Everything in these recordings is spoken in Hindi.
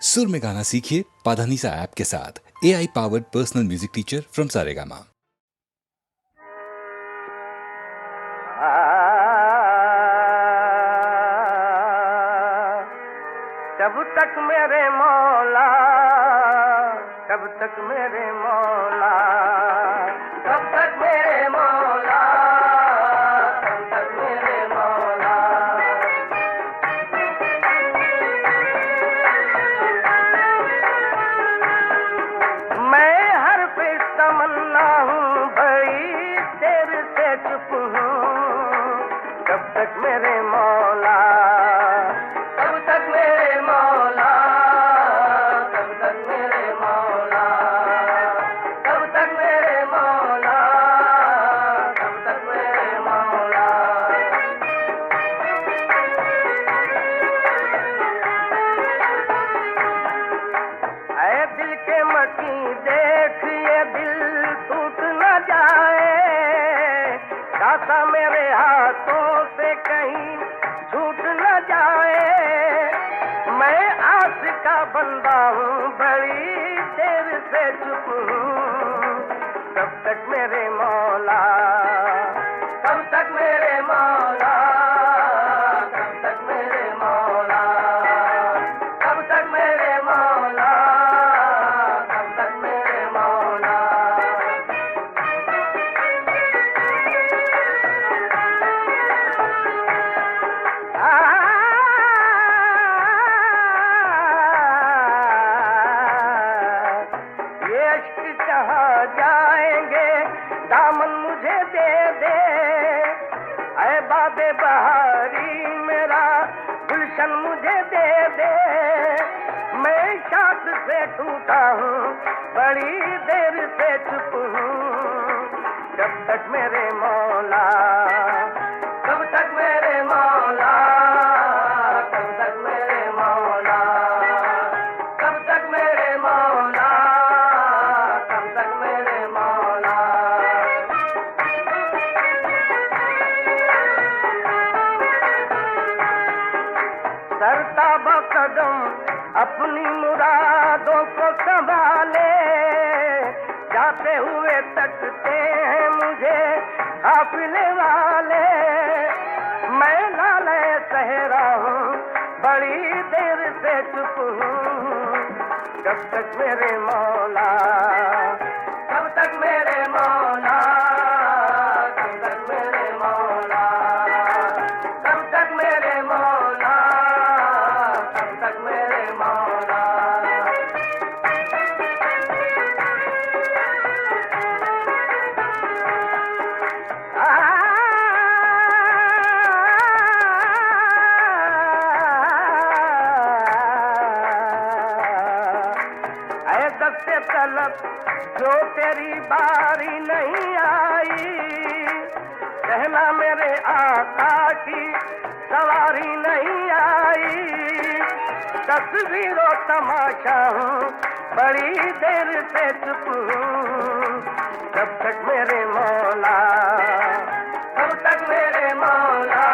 सुर में गाना सीखिए पाधानीसा ऐप के साथ। AI powered personal music teacher from Saregama. कब तक मेरे मौला, कब तक मेरे मौला, कब तक मेरे मौला, कब तक मेरे मौला। मैं हर पे तमन्ना हूँ, बड़ी देर से चुप हूँ। कब तक मेरे मौला, कब तक मेरे मौला, कब तक मेरे मौला, कब तक मेरे मौला, कब तक मेरे मौला। ऐ दिल के मकी देख, ये दिल टूट न जाए, दाता मेरे हाथों से कहीं छूट न जाए। मैं आस का बंदा हूँ, बड़ी देर से चुप हूँ। कब तक मेरे मौला, कब तक मेरे मौला, कब तक मेरे मौला, कब तक मेरे मौला, कब तक मेरे मौला। ये इश्क कहाँ जाएंगे, दामन मुझे दे दे। ऐ बादे बहारी मेरा गुलशन मुझे दे दे। मैं शाद से टूटा हूँ, बड़ी देर से चुप हूँ। कब तक मेरे मौला, कब तक मेरे मौला, कब तक मेरे मौला, कब तक मेरे मौला, कब तक मेरे मौला। सरता बकदम अपनी मुरादों को संभाले, जाते हुए तकते हैं मुझे काफिले वाले। मैं लाले सहरा हूँ, बड़ी देर से चुप हूँ। कब तक मेरे मौला, कब तक मेरे मौला, कब तक मेरे मौला, कब तक मेरे मौला, कब तक मेरे मौला। ऐ दस्ते तलब जो तेरी बारी नहीं आई, कहना मेरे आका की सवारी नहीं आई। तस्वीरों तमाशा हूँ, बड़ी देर से चुप हूँ। कब तक मेरे मौला, कब तक मेरे मौला,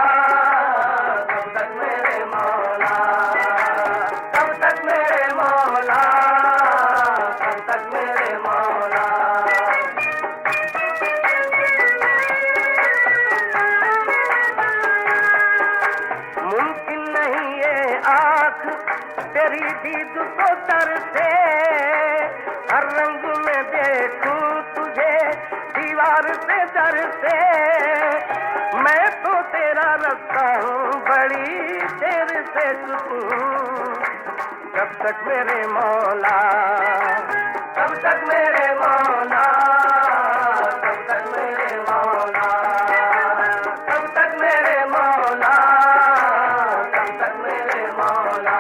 कब तक मेरे मौला, कब तक मेरे मौला, कब तक मेरे मौला। मुमकिन नहीं ये आँख तेरी दीद को तरसे, हर रंग में देखूं तुझे दीवार से दर से। मैं तो तेरा रास्ता हूँ, बड़ी देर से चुप हूँ। कब तक मेरे मौला, कब तक मेरे मौला, कब तक मेरे मौला, कब तक मेरे मौला, कब तक मेरे मौला।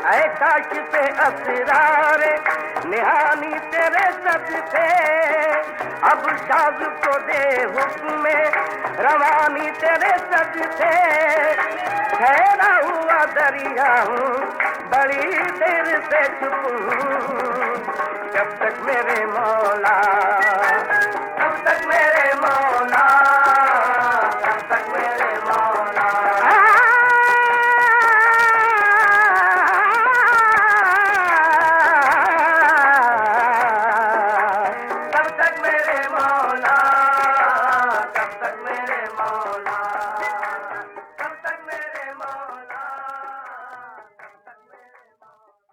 ऐ काश पे असरारे निहानी तेरे सदके, अब शाज को दे हुक्म रवानी तेरे सदके। ठहरा हुआ दरिया हूँ, बड़ी तेरे से छुपूं कब तक मेरे मौला, कब तक मेरे मौला, कब तक मेरे मौला। कब तक मेरे मौला, कब तक मेरे मौला, कब तक मेरे मौला, कब तक मेरे मौला।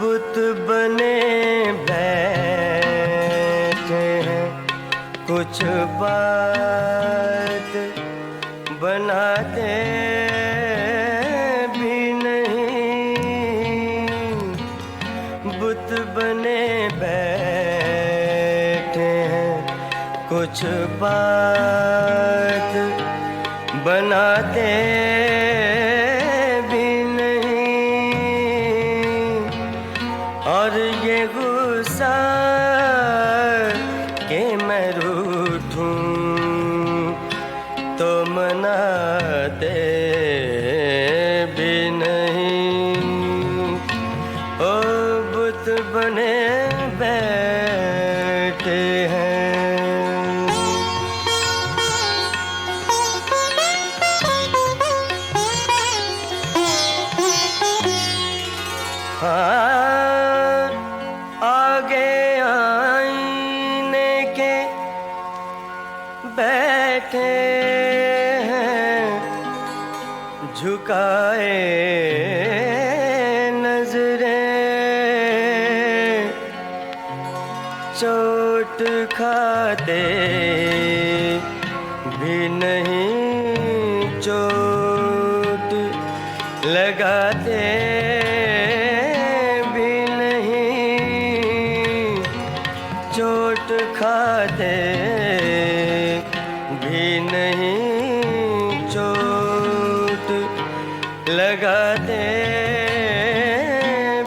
बुत बने बैठे हैं कुछ बात बनाते भी नहीं, बुत बने बैठे हैं कुछ बात बनाते भी नहीं, और ये गुस्सा के मैं रूठूं तो मनाते भी नहीं, ओ बुत बने बैठे हैं। हाँ, आगे आईने के बैठे हैं झुकाए नजरें, चोट खाते भी नहीं, चोट लगाते भी नहीं, चोट खाते भी नहीं, चोट लगाते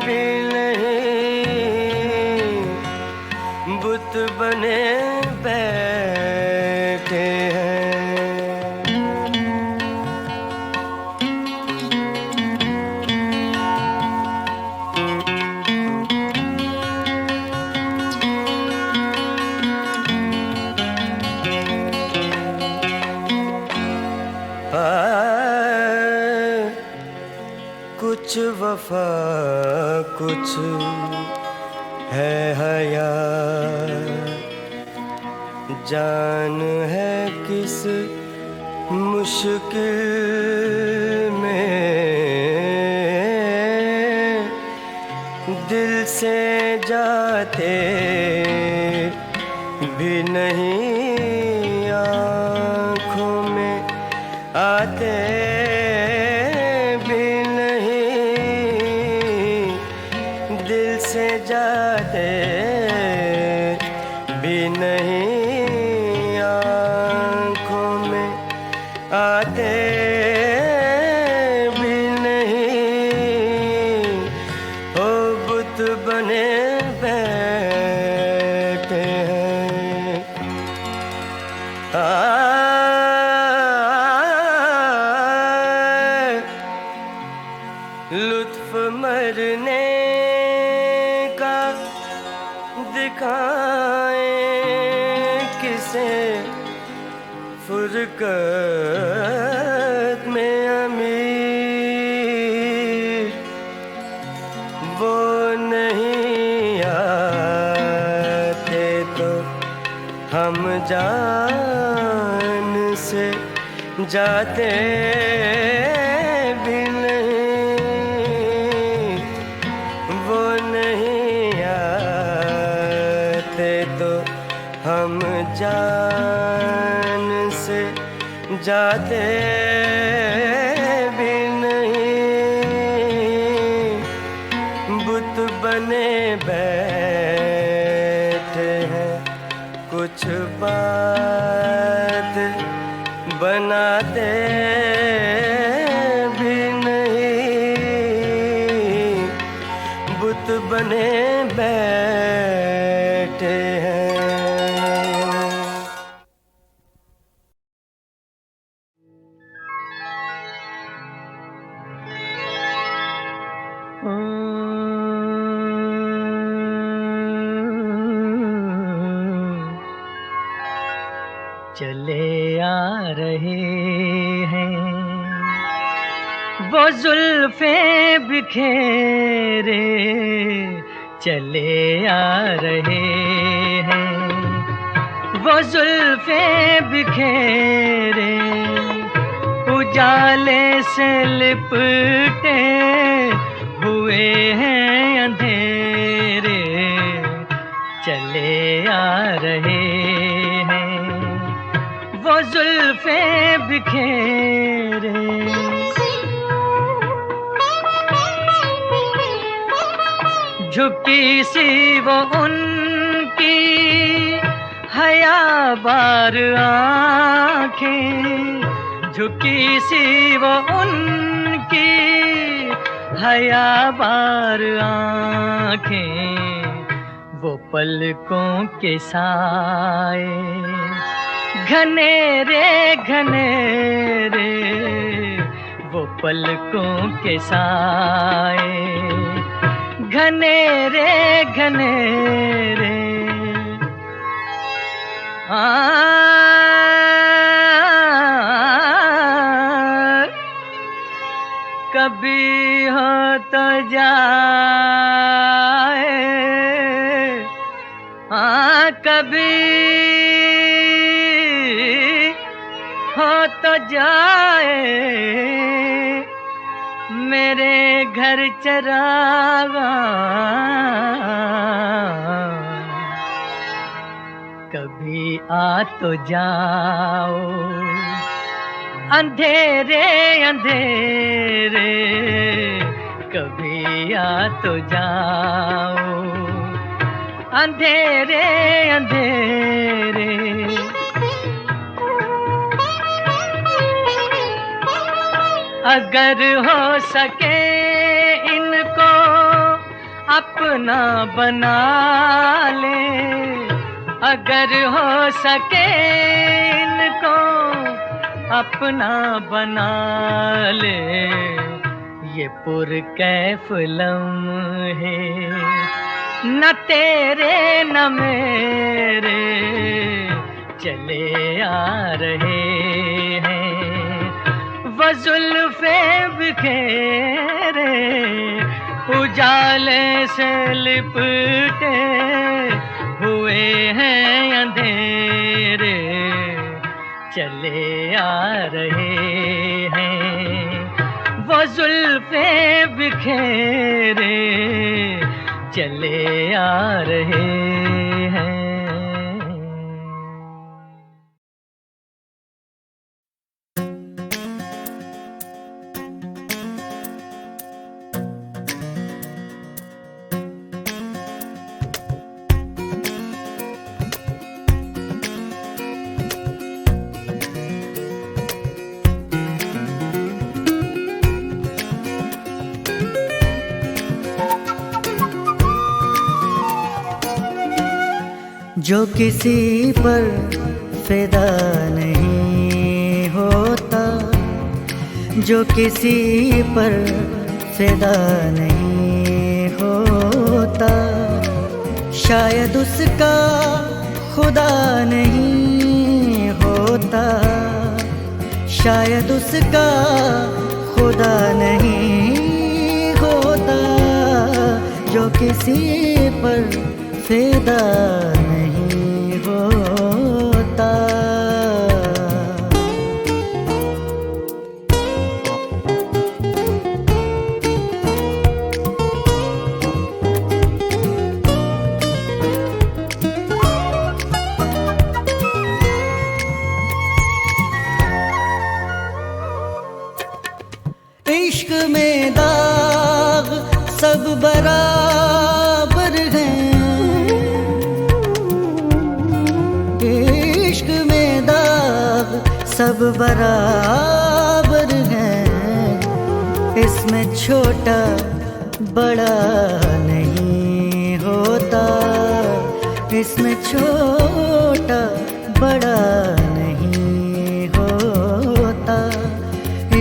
भी नहीं, बुत बने बैठे हैं। कुछ वफा कुछ है हया, जान है किस मुश्किल में, दिल से जाते भी नहीं, आँखों में आते भी नहीं, दिल से जाते भी नहीं, आँखों में आते भी नहीं, ओ बुत बने बैठे हैं। लुत्फ मरने का दिखाएं किसे, फुरकत में अमीर वो नहीं आते तो हम जान से जाते भी नहीं, वो नहीं आते तो हम जान से जाते भी नहीं, बुत बने बैठे हैं कुछ कुछ बात बनाते भी नहीं, बुत बने बैठे हैं। चले आ रहे हैं वो जुल्फें बिखेरे, चले आ रहे हैं वो जुल्फें बिखेरे, उजाले से लिपटे हुए हैं अंधेरे, चले आ रहे हैं वो जुल्फें बिखेरे। झुकी सी वो उनकी हया बार आँखें, झुकी सी वो उनकी हया बार आँखें, वो पलकों के साए घनेरे घनेरे, वो पलकों के साए घनेरे घनेरे। कभी हो तो जाए, कभी हो तो जाए मेरे घर चरागा, कभी आ तो जाओ अंधेरे अंधेरे, कभी आ तो जाओ अंधेरे अंधेरे। अगर हो सके इनको अपना बना ले, अगर हो सके इनको अपना बना ले, ये पुरकैफ लम्हे न तेरे न मेरे, चले आ रहे हैं वो जुल्फें बिखेरे, उजाले से लिपटे हुए हैं अंधेरे, चले आ रहे हैं वो जुल्फें बिखेरे, चले आ रहे हैं। जो किसी पर फिदा नहीं होता, जो किसी पर फिदा नहीं होता, शायद उसका खुदा नहीं होता, शायद उसका खुदा नहीं होता, जो किसी पर फिदा नहीं होता। इश्क में दाग सब बराबर हैं, सब बराबर हैं, इसमें छोटा बड़ा नहीं होता, इसमें छोटा बड़ा नहीं होता,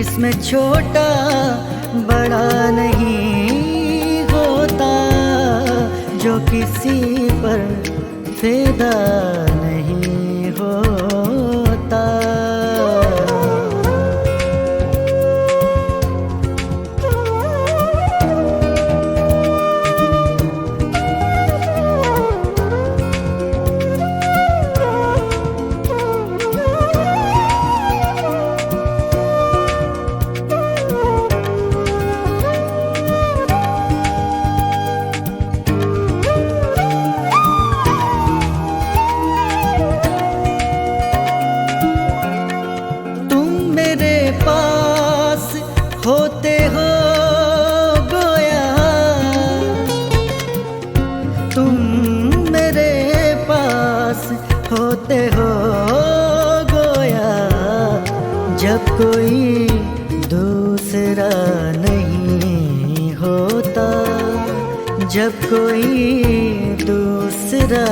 इसमें छोटा बड़ा नहीं होता, जो किसी पर फिदा नहीं होता। होते हो गोया, तुम मेरे पास होते हो गोया, जब कोई दूसरा नहीं होता, जब कोई दूसरा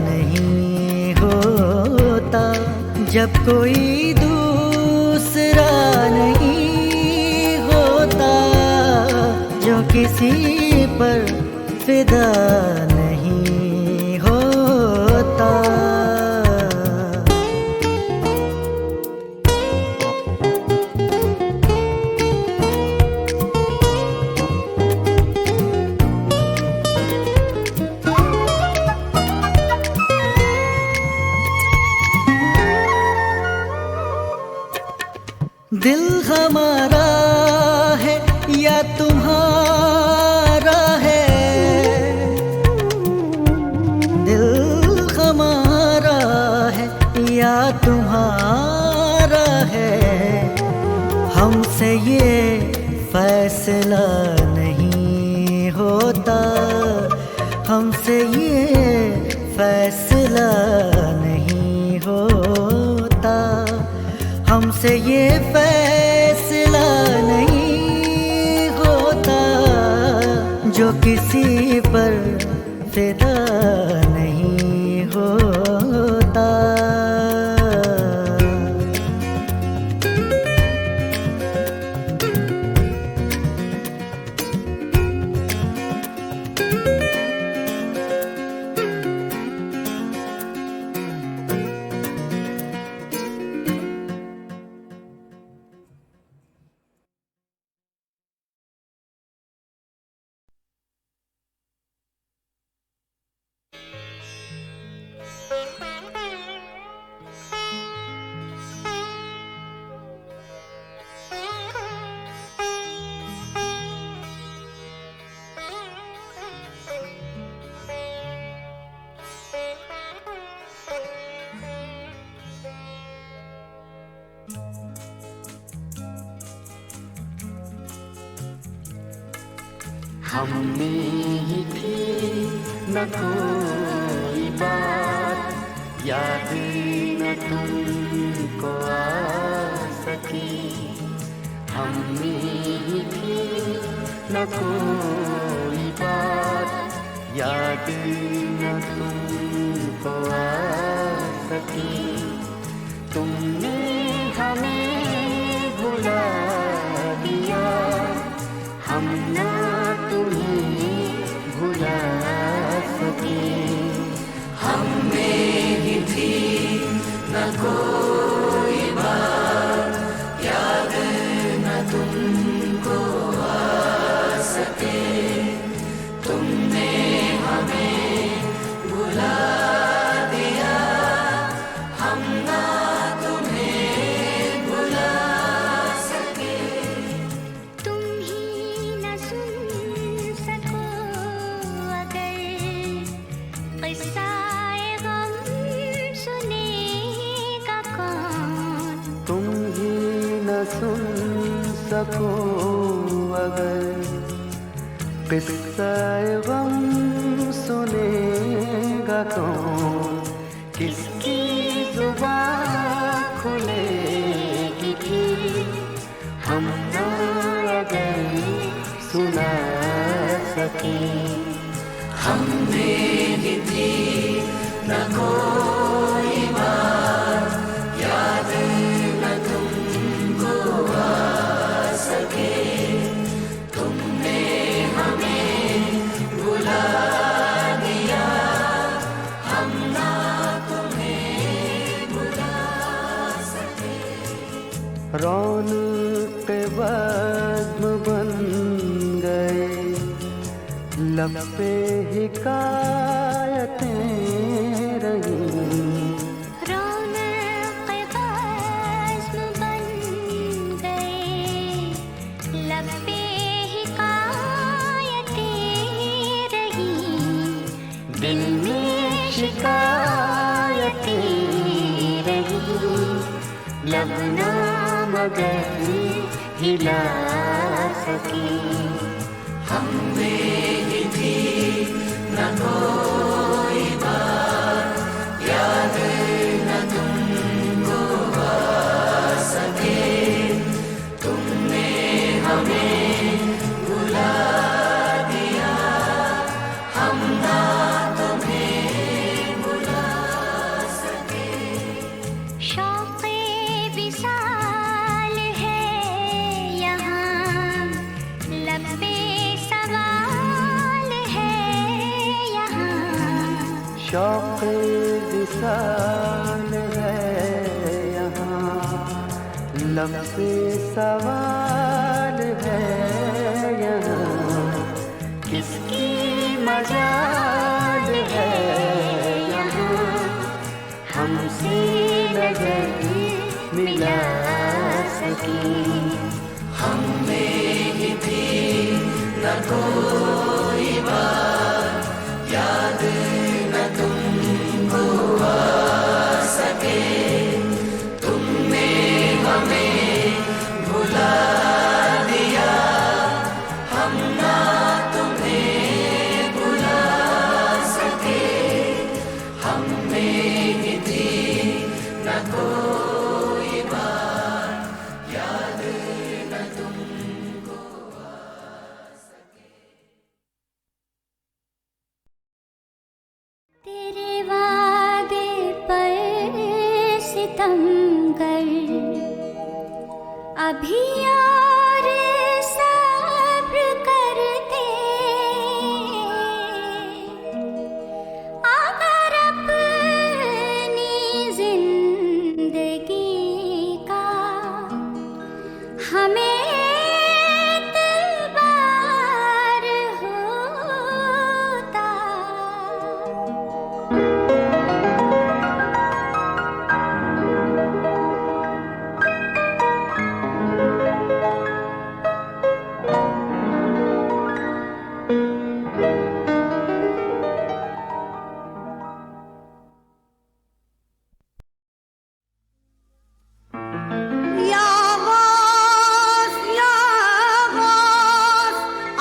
नहीं होता, जब कोई दूसरा नहीं जो किसी पर फिदा नहीं होता। दिल हमारा है या तुम्हारा है, दिल हमारा है या तुम्हारा है, हमसे ये फैसला नहीं होता, हमसे ये फैसला नहीं होता, हमसे ये फैसला नहीं होता, जो किसी पर फिदा नहीं होता। हमने ही थी न कोई बात, याद न तुमको आ सकी, हमने ही थी न कोई बात, याद न तुमको आ सकी, तुमने हमें भुला दिया, हम ना तुम्हें भुला सके, हमने ही थी न कोई बात, याद न तुमको आ सके, तुमने हमें भुला दिया, हम ना तुम्हें भुला सके। तुम ही न सुन सको अगर क़िस्सा-ए गम सुनेगा कौन, तुम ही न सुन सको अगर क़िस्सा-ए गम सुनेगा कौन, किसकी ज़ुबान खुले सके। हमने ही थी न कोई बात, याद न तुमको आ सके। तुमने हमें बुला दिया, हम ना तुम्हें बुला सके। रौनक़ बज़्म बन गए, लब पे हिकायतें रहीं। रौनक़ बज़्म बन गए, लब पे हिकायतें रहीं। दिल में शिकायतें रहीं, लब ना मगर हिला सकी। हमने ही थी न कोई बात, याद न तुमको आ सके। तुमने हमें बुला दिया, हम ना तुम्हें बुला सके। शौक़े विसाल है यहाँ, लब पे सवाल है यहाँ। शौक़े विसाल है यहाँ, लब पे सवाल है यहाँ। किसकी मजाल है यहाँ, हमसे नजर मिला सकी। हमने ही थी न कोई बात, याद न तुमको आ सके। तुमने हमें भुला दिया, हम ना तुम्हें बुला सके। हमने ही थी न कोई बात, याद न तुमको आ सके। तेरे वादे पर सितम कर, अभी और सब्र करते। अगर अपनी जिंदगी का हमें एतबार होता।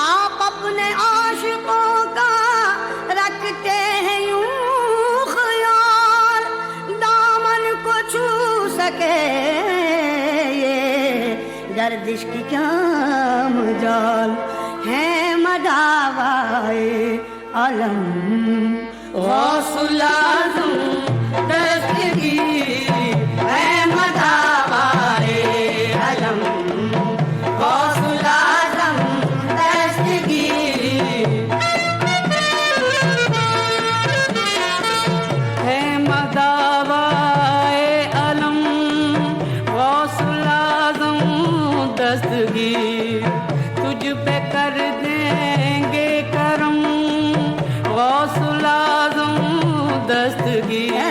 आप अपने आशिकों का रखते हैं यूं ख्याल, दामन को छू सके ये गर्दिश की क्या मजाल। है मदावाए अलम गौसुल आज़म दस्तगीर, है मदावाए अलम गौसुल आज़म दस्तगीर। है मदावाए अलम गौसुल आज़म दस्तगीर, तुझ पे कर देंगे करम गौसुल आज़म दस्तगीर।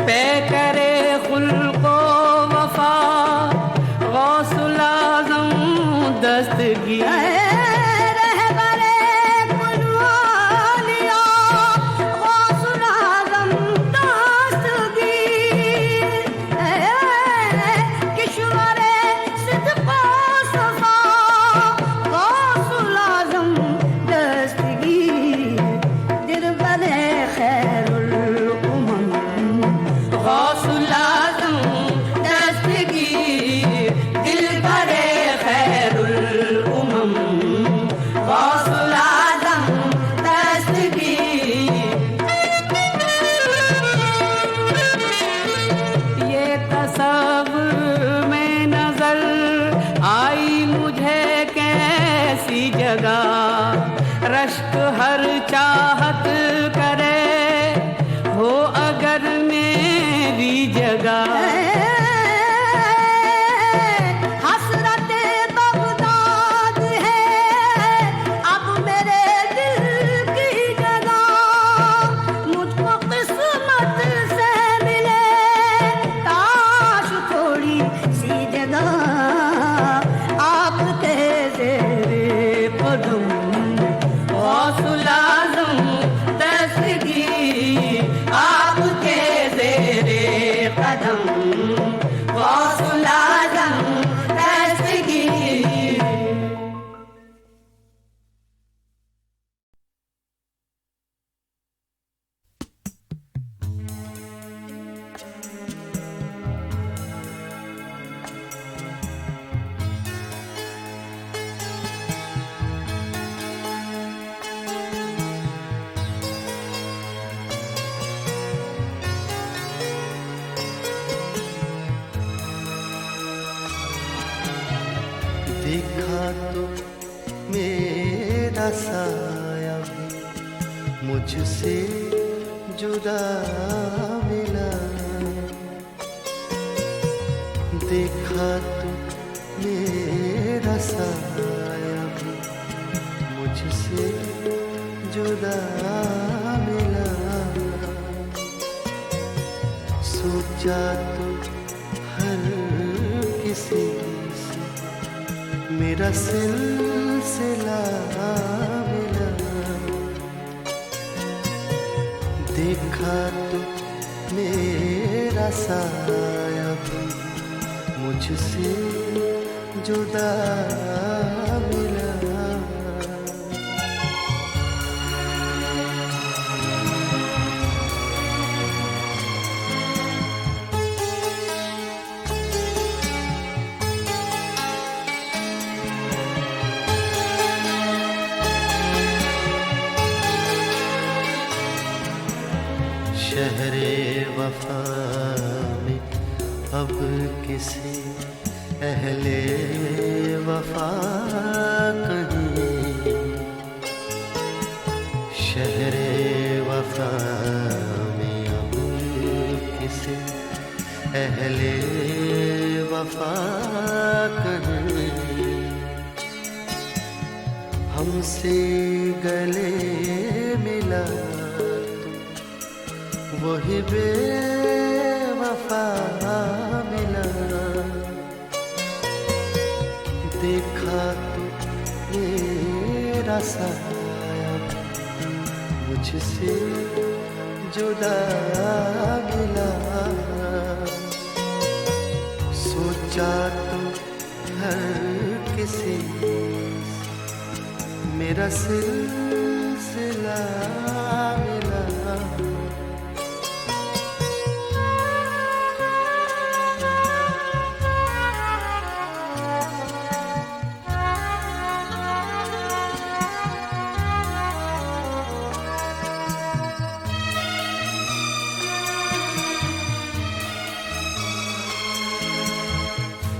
पे करे खुल्को वफा गौसुल आज़म दस्तगीर रश्क हर चाहत करे हो अगर मेरी जगह हसरत बगदाद है अब मेरे दिल की जगह मुझको किस्मत से मिले काश थोड़ी सी जगह आपके तेरे कदम गौसुल आज़म दस्तगीर आपके ज़ेरे कदम गौसुल आज़म दस्तगीर। देखा तो मेरा साया भी मुझसे जुदा मिला, देखा तो मेरा साया भी मुझसे जुदा मिला, सोचा तो हर किसी मेरा सिलसिला मिला, देखा तो मेरा साया भी मुझसे जुदा मिला। शहरे वफा में अब किसी अहले वफा कहीं, शहरे वफा में अब किसी अहले वफा कहीं, हमसे गले मिला वही बेवफा मिला, देखा तो मेरा साया मुझसे जुदा मिला, सोचा तो हर किसी मेरा सिलसिला मिला।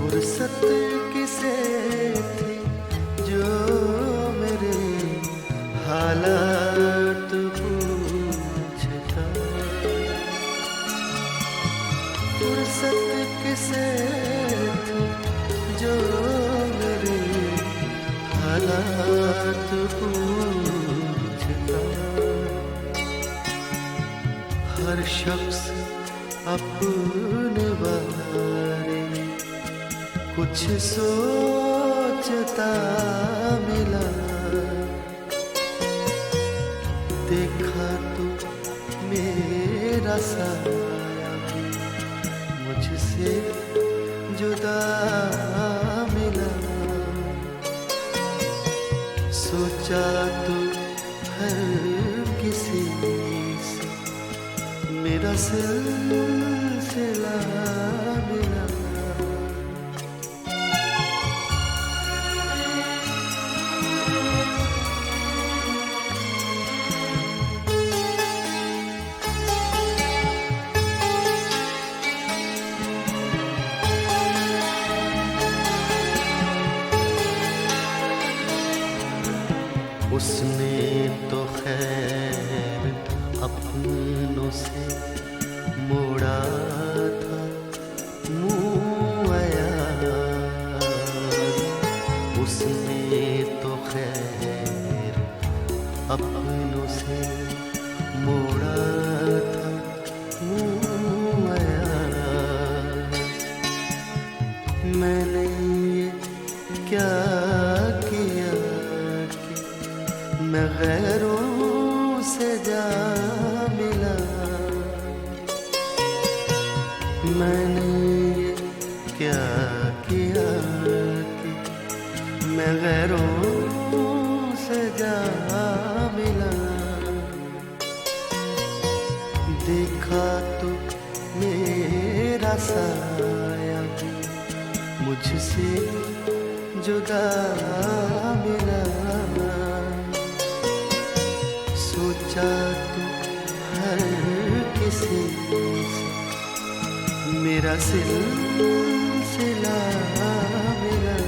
फुर्सत किसे थी जो मेरे हालात पूछता, फुर्सत किसे थी जो मेरे हालात पूछता, हर शख्स अपने बारे में कुछ सोचता मिला, देखा तो मेरा साया मुझसे जुदा मिला। सोचा तो हर किसी से मेरा सिलसिला मिला। उसने तो खैर अपनों से मोड़ा था मुँह आया, उसने तो खैर अपनों से मोड़ा था मुँह आया। मैंने ये क्या किया कि मैं गैरों से जा मिला। मैंने ये क्या किया कि मैं गैरों से जा मिला। देखा तो मेरा साया मुझसे जुदा मिला। सोचा तो हर किसी से मेरा सिलसिला मिला।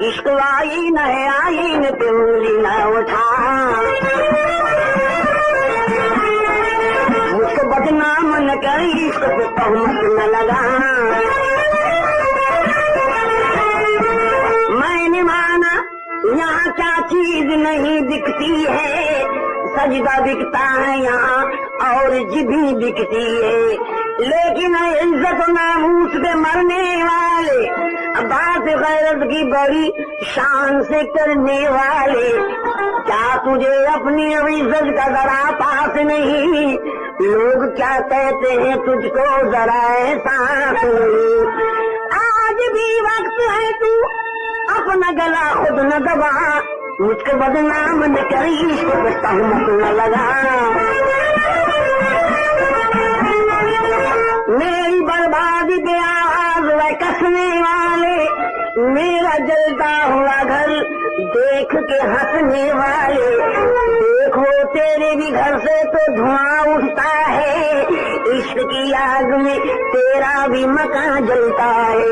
इश्क आई न आई न पिंगली न उठा, मुझको बदनाम न कर, इश्क पे तहमत न लगा। मैंने माना यहाँ क्या चीज नहीं बिकती है, सजदा बिकता है यहाँ और जिभी बिकती है। लेकिन इज्जत नामूस पे मरने वाले, बात गैरत की बड़ी शान से करने वाले, क्या तुझे अपनी इज्जत का जरा पास नहीं? लोग क्या कहते हैं तुझको जरा एहसास नहीं? आज भी वक्त है तू अपना गला खुद न दबा, मुझको बदनाम न कर, इश्क पे तहमत न लगा। मेरी बर्बादी पे आवाज वे कसने वाले, मेरा जलता हुआ घर देख के हंसने वाले। देखो तेरे भी घर से तो धुआं उठता है, इश्क की आग में तेरा भी मकान जलता है।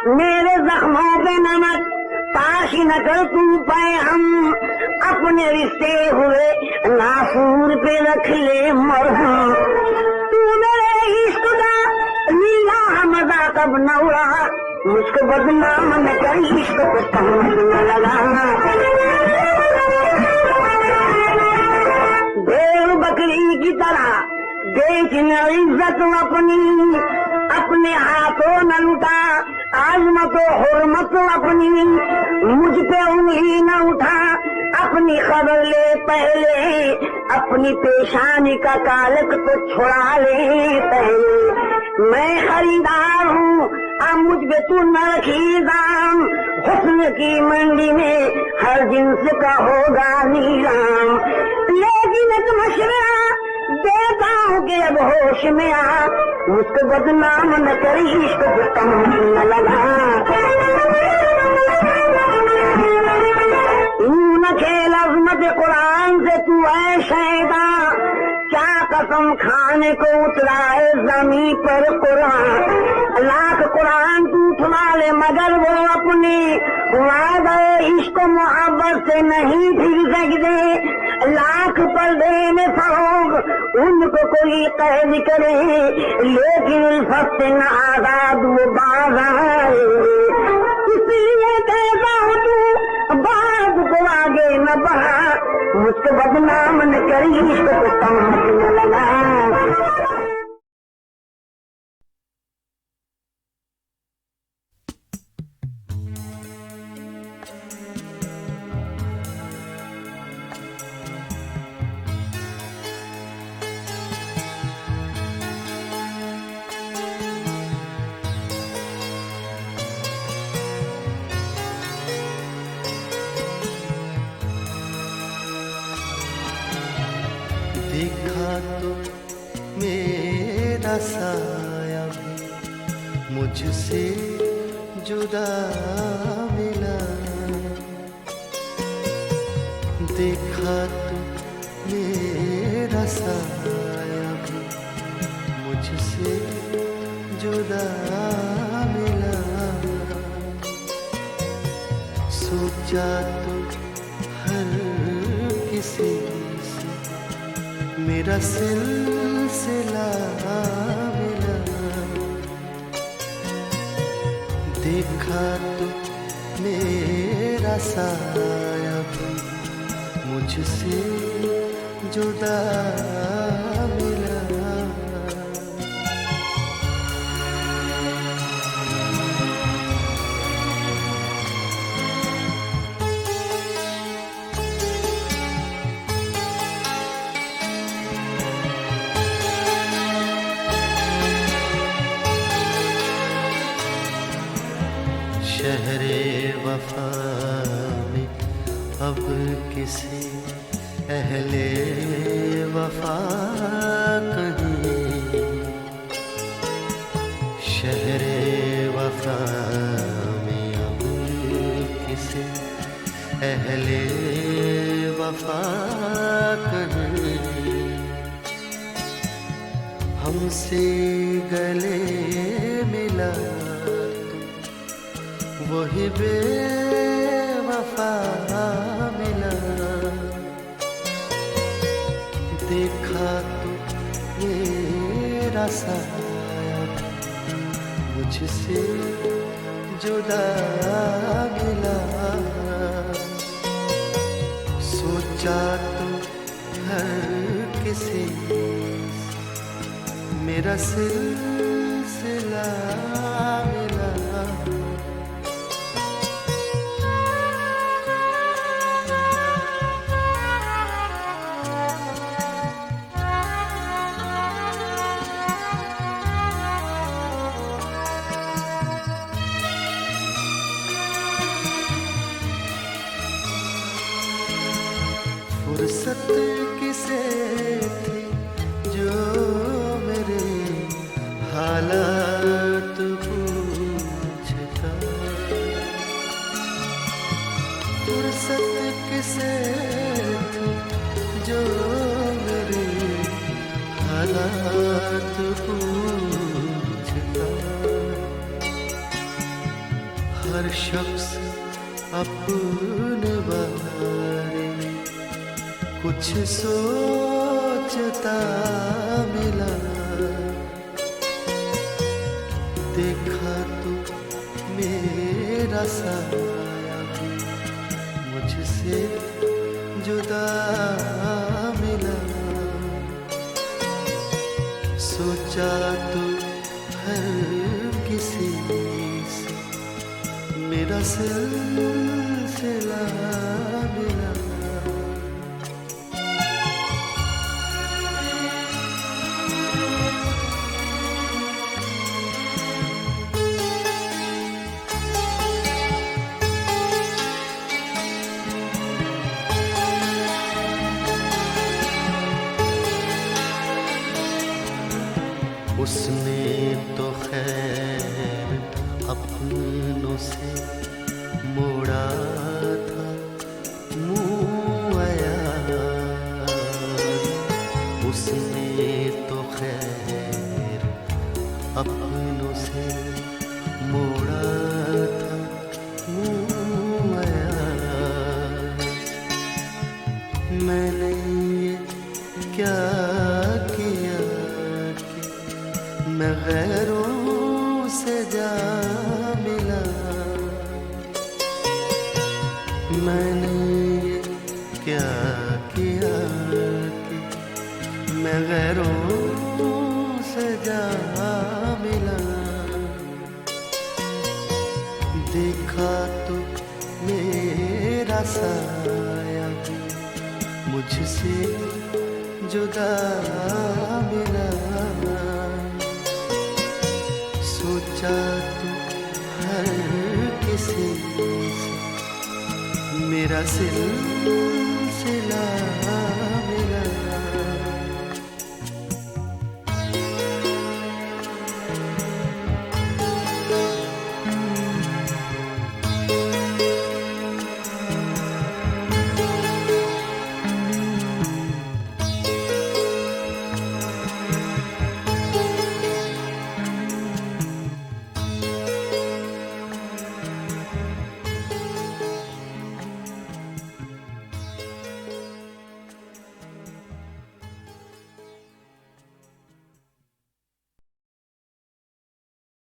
मेरे जख्मों पे नमक पाश न कर तू पाए, हम अपने रिश्ते हुए नासूर पे रख ले मरहम। तू मेरे इश्क का नीला मजाक अब न उड़ा, मुझको बदनाम न कर, इश्क पे तहमत न लगा। भेड़ बकरी की तरह बेचना इज्जत अपनी, अपने हाथों न लुटा आजमत हुर्मत अपनी। मुझ पे उंगली न उठा, अपनी खबर ले पहले, अपनी पेशानी का कालक तो छुड़ा ले पहले। मैं खरीदार हूँ अब मुझ पे तू न रखी दाम, हुस्न की मंडी में हर जिन्स का होगा नीलाम। लेकिन एक मशवरा देता हूँ कि अब होश में आ, मुझको बदनाम न करी, इश्क पे तहमत न लगा। यूं न खेल अजमत कुरान से तू है शैदा, क्या कसम खाने को उतरा है जमी पर कुरान। लाख कुरान तू उठवा ले मगर वो अपने वादे इश्क मोहब्बत से नहीं फिर सकते। लाख पर्दे में फरोग उनको कोई कैद करे, लेकिन उल्फत से न आजाद वो बाज आए। इसलिए कहता हूँ तू बात को आगे न बढ़ा, मुझको बदनाम न करी, इश्क को कम न लगा। देखा तो मेरा साया भी मुझसे जुदा मिला, देखा तो मेरा साया भी मुझसे जुदा मिला। सोचा तो हर किसी मेरा सिलसिला मिला, देखा तो मेरा साया भी मुझसे जुदा मिला। शहरे वफा में अब किसी अहले वफा कहीं, शहरे वफा में अब किसी अहले वफा कहीं। हमसे गले मिला वही बेवफा मिला, देखा तो मेरा साया मुझसे जुदा मिला। सोचा तो हर किसी मेरा सिलसिला मिला। फुर्सत किसे थी जो मेरे हालात पूछता, फुर्सत किसे थी जो मेरे हालात पूछता। हर शख्स अपने बारे कुछ सोचता मिला, देखा तो मेरा साया मुझसे जुदा मिला। सोचा तो हर किसी से मेरा सिलसिला मिला। उसने तो खैर अपनों से मोड़ा था मुँह उसने तो खैर अपनों से मोड़ा था मुँह आया। मैंने ये क्या किया कि मैं गैरों से जा मिला। मैंने ये क्या किया कि मैं गैरों से जा मिला। देखा तो मेरा साया मुझसे जुदा मिला। सोचा तो हर किसी से मेरा सिलसिला